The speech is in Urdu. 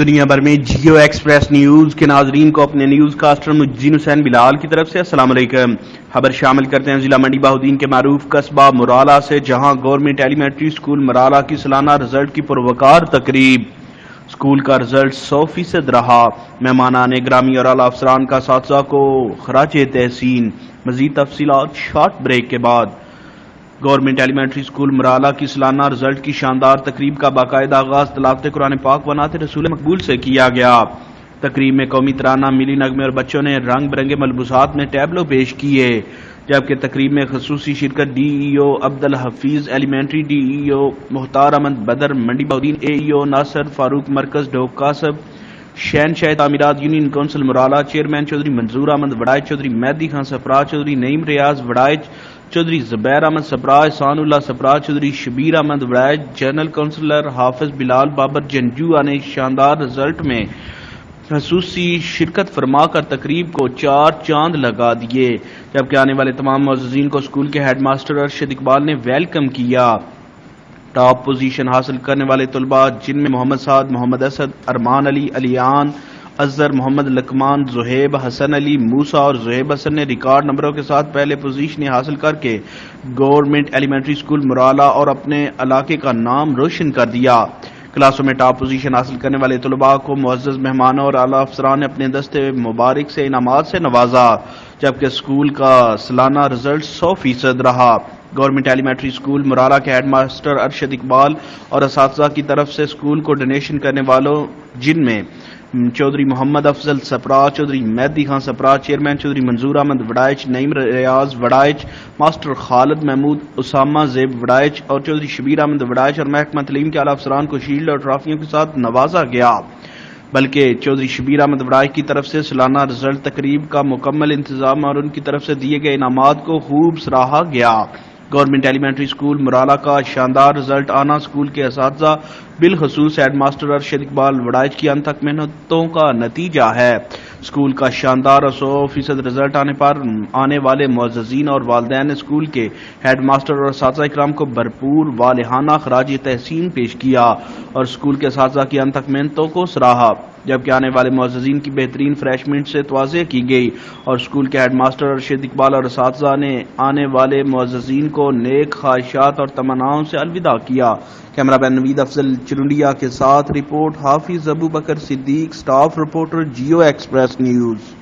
دنیا بھر میں جیو ایکسپریس نیوز کے ناظرین کو اپنے نیوز کاسٹر مجین حسین بلال کی طرف سے السلام علیکم۔ خبر شامل کرتے ہیں ضلع منڈی بہاؤدین کے معروف قصبہ مرالہ سے، جہاں گورنمنٹ ایلیمنٹری اسکول مرالہ کی سالانہ رزلٹ کی پروقار تقریب۔ اسکول کا رزلٹ 100% رہا۔ مہمانان گرامی اور اعلیٰ افسران کا اساتذہ کو خراج تحسین۔ مزید تفصیلات شارٹ بریک کے بعد۔ گورنمنٹ ایلیمنٹری اسکول مرالہ کی سالانہ رزلٹ کی شاندار تقریب کا باقاعدہ آغاز تلاوت قرآن پاک و نعت رسول مقبول سے کیا گیا۔ تقریب میں قومی ترانہ، ملی نغمے اور بچوں نے رنگ برنگے ملبوسات میں ٹیبلو پیش کیے، جبکہ تقریب میں خصوصی شرکت ڈی ای او عبدالحفیظ ایلیمنٹری، ڈی ای او مختار احمد بدر منڈی بہاؤدین، اے ای او ناصر فاروق مرکز ڈوک قاسب، شہنشاہ تعمیرات union council Marala, chairman Chaudhry Manzoor Ahmed Warraich, Chaudhry Mehdi Khan Sipra, Chaudhry Naeem Riaz Warraich, Chaudhry Zubair Ahmed Sipra, Ehsan Ullah Sipra, Chaudhry Shabbir Ahmed Warraich, general councillor Hafiz Bilal Babar Janjua نے شاندار رزلٹ میں خصوصی شرکت فرما کر تقریب کو 4 چاند لگا دیے، جبکہ آنے والے تمام معززین کو اسکول کے ہیڈ ماسٹر ارشد اقبال نے ویلکم کیا۔ ٹاپ پوزیشن حاصل کرنے والے طلباء، جن میں محمد سعد، محمد اسد، ارمان علی، علیان اظہر، محمد لقمان، زہیب، حسن علی، موسیٰ اور زہیب حسن نے ریکارڈ نمبروں کے ساتھ پہلے پوزیشن حاصل کر کے گورنمنٹ ایلیمنٹری اسکول مرالہ اور اپنے علاقے کا نام روشن کر دیا۔ کلاسوں میں ٹاپ پوزیشن حاصل کرنے والے طلباء کو معزز مہمانوں اور اعلیٰ افسران نے اپنے دستے مبارک سے انعامات سے نوازا، جبکہ اسکول کا سالانہ رزلٹ 100% رہا۔ گورنمنٹ ایلیمنٹری اسکول مرالہ کے ہیڈ ماسٹر ارشد اقبال اور اساتذہ کی طرف سے اسکول کو ڈونیشن کرنے والوں، جن میں چودھری محمد افضل سپرا، چودھری مہدی خان سپرا، چیئرمین چودھری منظور احمد وڑائچ، نعیم ریاض وڑائچ، ماسٹر خالد محمود، اسامہ زیب وڑائچ اور چودھری شبیر احمد وڑائچ اور محکمہ تعلیم کے اعلیٰ افسران کو شیلڈ اور ٹرافیوں کے ساتھ نوازا گیا، بلکہ چودھری شبیر احمد وڑائچ کی طرف سے سالانہ رزلٹ تقریب کا مکمل انتظام اور ان کی طرف سے دیے گئے انعامات کو خوب سراہا گیا۔ گورنمنٹ ایلیمنٹری اسکول مرالہ کا شاندار رزلٹ آنا اسکول کے اساتذہ، بالخصوص ہیڈ ماسٹر ارشد اقبال وڑائچ کی انتھک محنتوں کا نتیجہ ہے۔ اسکول کا شاندار اور 100% رزلٹ آنے پر آنے والے معززین اور والدین نے اسکول کے ہیڈ ماسٹر اور اساتذہ اکرام کو بھرپور والہانہ خراج تحسین پیش کیا اور اسکول کے اساتذہ کی انتھک محنتوں کو سراہا، جبکہ آنے والے معززین کی بہترین فریشمنٹ سے توازیع کی گئی اور اسکول کے ہیڈ ماسٹر ارشد اقبال اور اساتذہ نے آنے والے معززین کو نیک خواہشات اور تمناؤں سے الوداع کیا۔ کیمرہ مین نوید افضل چرنڈیا کے ساتھ report Hafiz Abu Bakar Siddique, staff reporter Geo express news.